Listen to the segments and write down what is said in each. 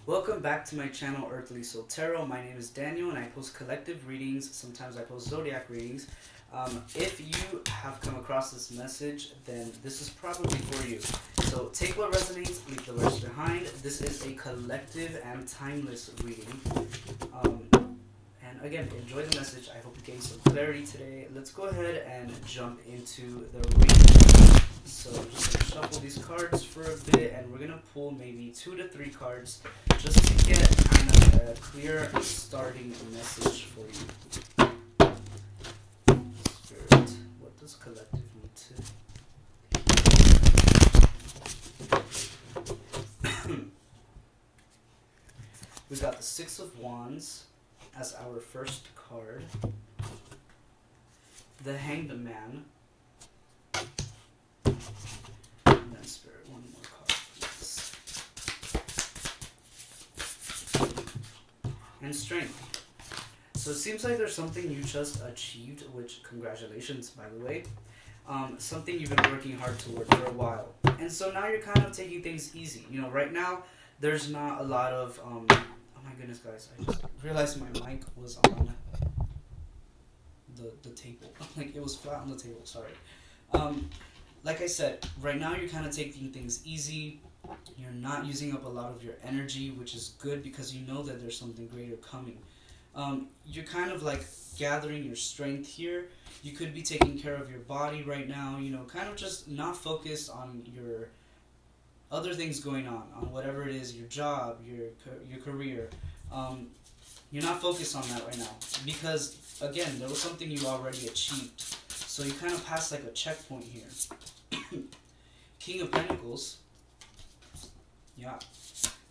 Welcome back to my channel Earthly Soul Tarot. My name is Daniel and I post collective readings. Sometimes I post zodiac readings. If you have come across this message, then this is probably for you. So take what resonates, leave the rest behind. This is a collective and timeless reading. And again, enjoy the message. I hope you gain some clarity today. Let's go ahead and jump into the reading. So just gonna shuffle these cards for a bit, and we're gonna pull maybe 2 to 3 cards just to get kind of a clear starting message for you. Spirit, what does collective need to? We got the Six of Wands as our first card. The Hanged Man. And then Spirit, one more card, please. And Strength. So it seems like there's something you just achieved, which congratulations, by the way. Something you've been working hard toward for a while. And so now you're kind of taking things easy. You know, right now, there's not a lot of, oh my goodness, guys, I just realized my mic was on the table. Like, it was flat on the table, sorry. Like I said, right now you're kind of taking things easy. You're not using up a lot of your energy, which is good because you know that there's something greater coming. You're kind of like gathering your strength here. You could be taking care of your body right now, you know, kind of just not focused on your other things going on whatever it is, your job, your career. You're not focused on that right now because, again, there was something you already achieved. So you kind of passed like a checkpoint here. King of Pentacles. Yeah.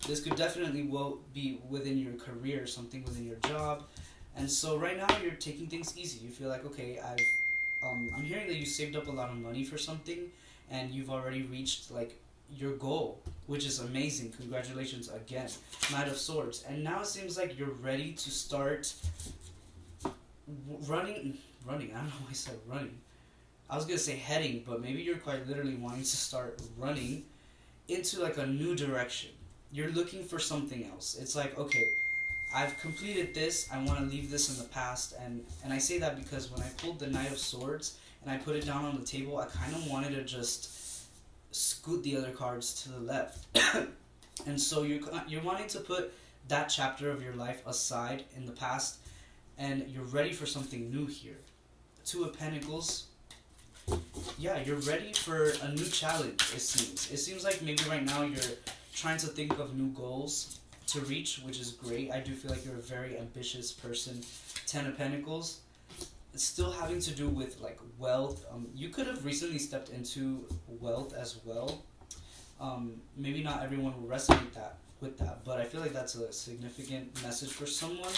This could definitely be within your career, something within your job. And so right now you're taking things easy. You feel like, okay, I'm hearing that you saved up a lot of money for something and you've already reached like your goal, which is amazing. Congratulations again. Knight of Swords. And now it seems like you're ready to start running. I don't know why I said running. I was going to say heading, but maybe you're quite literally wanting to start running into like a new direction. You're looking for something else. It's like, okay, I've completed this. I want to leave this in the past. And I say that because when I pulled the Knight of Swords and I put it down on the table, I kind of wanted to just scoot the other cards to the left. And so you're wanting to put that chapter of your life aside in the past, and you're ready for something new here. Two of Pentacles. Yeah, you're ready for a new challenge, it seems. It seems like maybe right now you're trying to think of new goals to reach, which is great. I do feel like you're a very ambitious person. Ten of Pentacles. It's still having to do with like wealth. You could have recently stepped into wealth as well. Maybe not everyone will resonate with that, but I feel like that's a significant message for someone.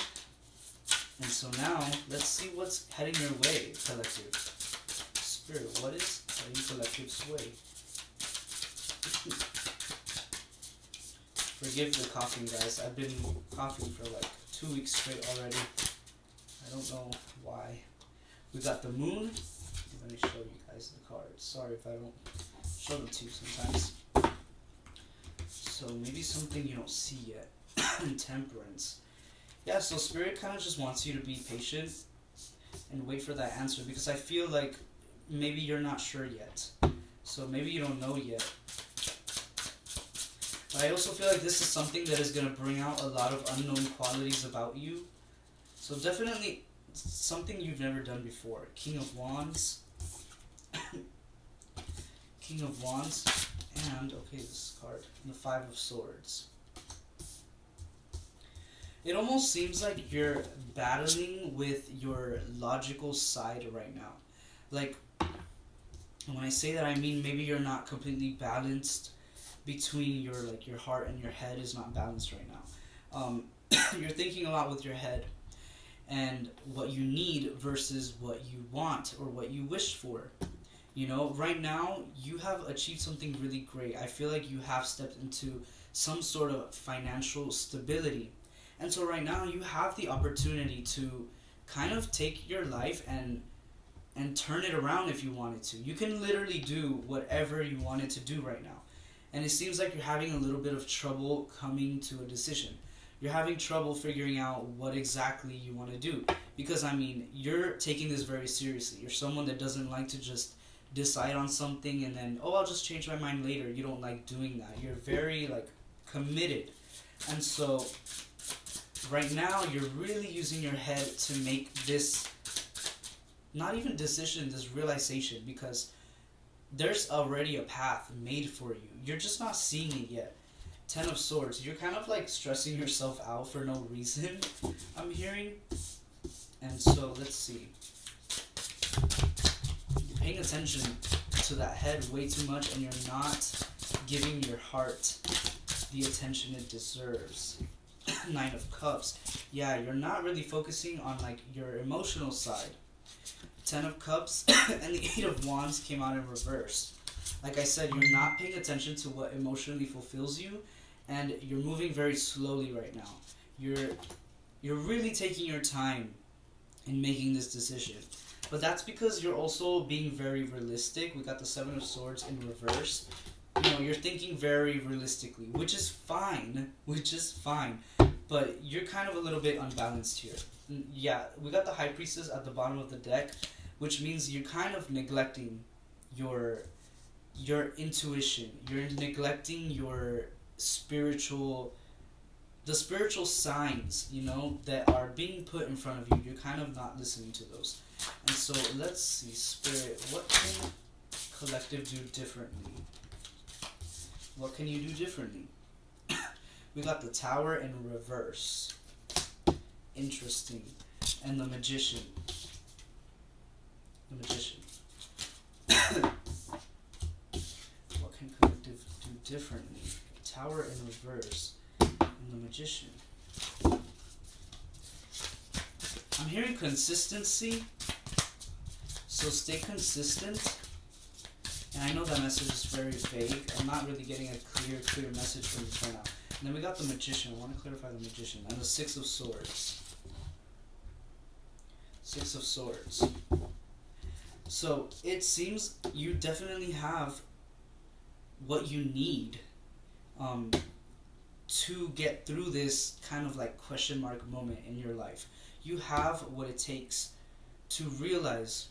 And so now, let's see what's heading your way, collective. Spirit, what is heading collective's way? Forgive the coughing, guys. I've been coughing for like 2 weeks straight already. I don't know why. We got the Moon. Let me show you guys the cards. Sorry if I don't show them to you sometimes. So maybe something you don't see yet. Temperance. Yeah, so Spirit kind of just wants you to be patient and wait for that answer, because I feel like maybe you're not sure yet. So maybe you don't know yet. But I also feel like this is something that is going to bring out a lot of unknown qualities about you. So definitely something you've never done before. King of Wands. King of Wands. And, okay, this card. And the Five of Swords. It almost seems like you're battling with your logical side right now. Like, when I say that, I mean maybe you're not completely balanced between your heart and your head is not balanced right now. You're thinking a lot with your head and what you need versus what you want or what you wish for. You know, right now you have achieved something really great. I feel like you have stepped into some sort of financial stability. And so right now you have the opportunity to kind of take your life and turn it around if you wanted to. You can literally do whatever you wanted to do right now. And it seems like you're having a little bit of trouble coming to a decision. You're having trouble figuring out what exactly you want to do. Because, I mean, you're taking this very seriously. You're someone that doesn't like to just decide on something and then, oh, I'll just change my mind later. You don't like doing that. You're very, like, committed. And so, right now, you're really using your head to make this, not even decision, this realization, because there's already a path made for you. You're just not seeing it yet. Ten of Swords. You're kind of like stressing yourself out for no reason, I'm hearing. And so, let's see. You're paying attention to that head way too much, and you're not giving your heart the attention it deserves. Nine of Cups. Yeah, you're not really focusing on like your emotional side. Ten of Cups and the Eight of Wands came out in reverse. Like I said, you're not paying attention to what emotionally fulfills you, and you're moving very slowly right now. You're really taking your time in making this decision. But that's because you're also being very realistic. We got the Seven of Swords in reverse. You know, you're thinking very realistically, which is fine, but you're kind of a little bit unbalanced here. Yeah, we got the High Priestess at the bottom of the deck, which means you're kind of neglecting your intuition. You're neglecting your the spiritual signs, you know, that are being put in front of you. You're kind of not listening to those. And so let's see, Spirit, what can collective do differently? What can you do differently? We got the Tower in reverse. Interesting. And the Magician. The Magician. What can collective do differently? Tower in reverse. And the Magician. I'm hearing consistency. So stay consistent. And I know that message is very vague. I'm not really getting a clear message from you right now. And then we got the Magician. I want to clarify the Magician. And the Six of Swords. Six of Swords. So it seems you definitely have what you need to get through this kind of like question mark moment in your life. You have what it takes to realize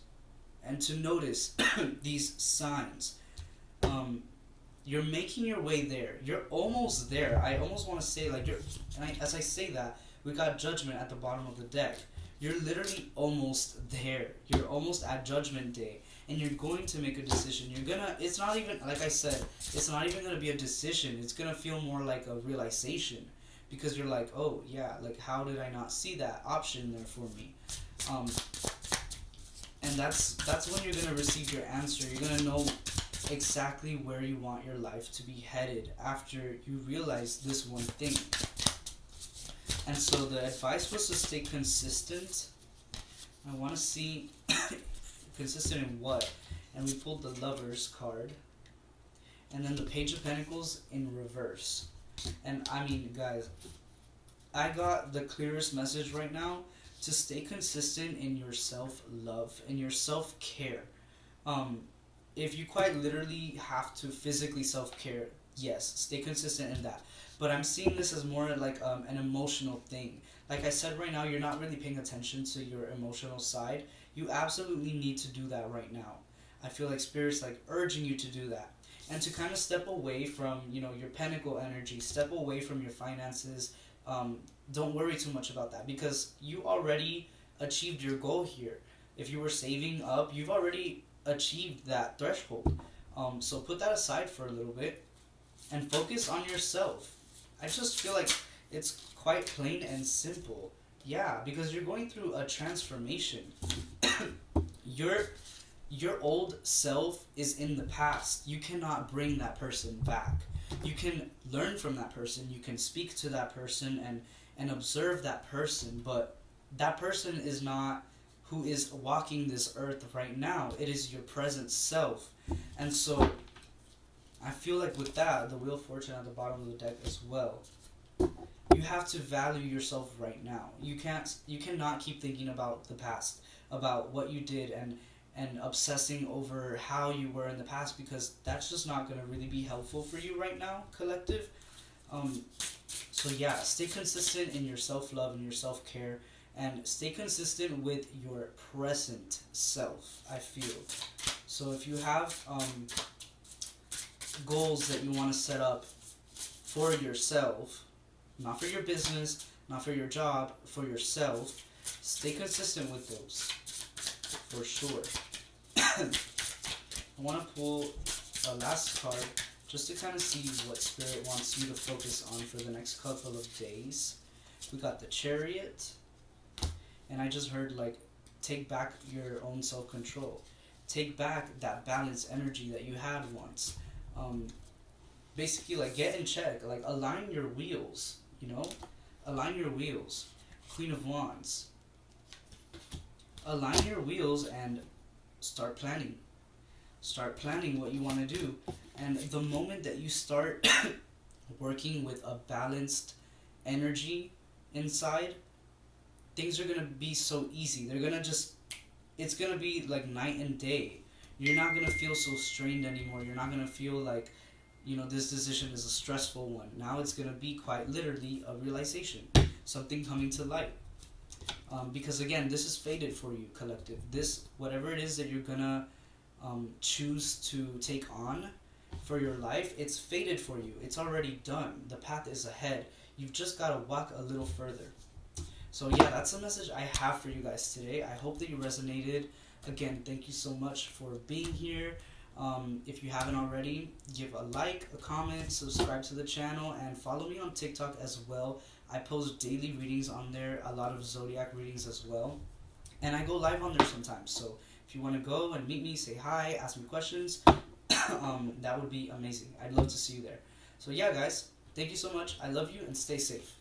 and to notice these signs. You're making your way there. You're almost there. I almost want to say like as I say that, we got Judgment at the bottom of the deck. You're literally almost there. You're almost at Judgment Day, and you're going to make a decision. It's not even, like I said, it's not even gonna be a decision. It's gonna feel more like a realization, because you're like, oh yeah, like how did I not see that option there for me? And that's when you're gonna receive your answer. You're gonna know exactly where you want your life to be headed after you realize this one thing. And so the advice was to stay consistent. I want to see consistent in what? And we pulled the Lovers card. And then the Page of Pentacles in reverse. And I mean, guys, I got the clearest message right now to stay consistent in your self-love, in your self-care. If you quite literally have to physically self-care, yes, stay consistent in that. But I'm seeing this as more like an emotional thing. Like I said, right now, you're not really paying attention to your emotional side. You absolutely need to do that right now. I feel like Spirit's like urging you to do that. And to kind of step away from, you know, your pentacle energy, step away from your finances. Don't worry too much about that, because you already achieved your goal here. If you were saving up, you've already achieved that threshold. So put that aside for a little bit and focus on yourself. I just feel like it's quite plain and simple. Yeah, because you're going through a transformation. Your old self is in the past. You cannot bring that person back. You can learn from that person. You can speak to that person and observe that person, but that person is not who is walking this earth right now. It is your present self. And so I feel like with that, the Wheel of Fortune at the bottom of the deck as well, you have to value yourself right now. You cannot keep thinking about the past, about what you did, and obsessing over how you were in the past, because that's just not going to really be helpful for you right now, collective. Um, so yeah, stay consistent in your self-love and your self-care, and stay consistent with your present self, I feel. So if you have goals that you want to set up for yourself, not for your business, not for your job, for yourself, stay consistent with those, for sure. I want to pull a last card just to kind of see what Spirit wants you to focus on for the next couple of days. We got the Chariot, and I just heard, like, take back your own self-control. Take back that balanced energy that you had once. Basically, like, get in check. Like, align your wheels, you know? Align your wheels. Queen of Wands. Align your wheels and start planning. Start planning what you want to do. And the moment that you start working with a balanced energy inside, things are going to be so easy. They're going to just, it's going to be like night and day. You're not going to feel so strained anymore. You're not going to feel like, you know, this decision is a stressful one. Now it's going to be quite literally a realization, something coming to light. Because again, this is fated for you, collective. This, whatever it is that you're going to choose to take on for your life, it's fated for you. It's already done. The path is ahead. You've just got to walk a little further. So yeah, that's the message I have for you guys today. I hope that you resonated. Again, thank you so much for being here. If you haven't already, give a like, a comment, subscribe to the channel, and follow me on TikTok as well. I post daily readings on there, a lot of zodiac readings as well. And I go live on there sometimes. So if you want to go and meet me, say hi, ask me questions, that would be amazing. I'd love to see you there. So yeah, guys, thank you so much. I love you, and stay safe.